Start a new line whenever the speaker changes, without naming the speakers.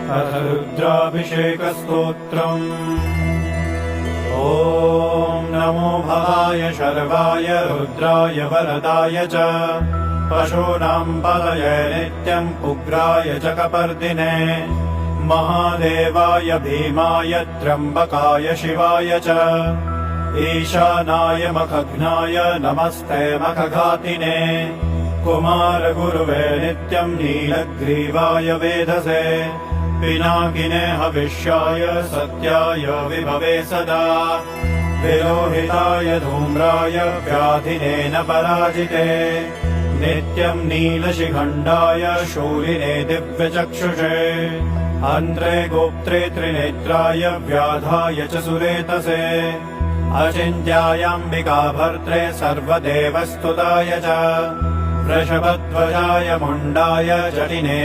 अथ रुद्राभिषेकस्तोत्रम्। ॐ नमो भवाय शर्वाय रुद्राय वरदाय च पशूनां पतये नित्यम् उग्राय च कपर्दिने महादेवाय भीमाय त्र्यम्बकाय शिवाय च ईशानाय मखघ्नाय नमस्ते मखघातिने कुमारगुरुवे नित्यम् नीलग्रीवाय वेधसे पिनाकिने हविष्याय सत्याय विभवे सदा विलोहिताय धूम्राय व्याधिने न पराजिते नित्यम् नीलशिखण्डाय शूलिने दिव्यचक्षुषे अन्त्रे गोप्त्रे त्रिनेत्राय व्याधाय च सुरेतसे अचिन्त्यायाम्बिका भर्त्रे सर्वदेवस्तुताय च वृषभध्वजाय मुण्डाय जटिने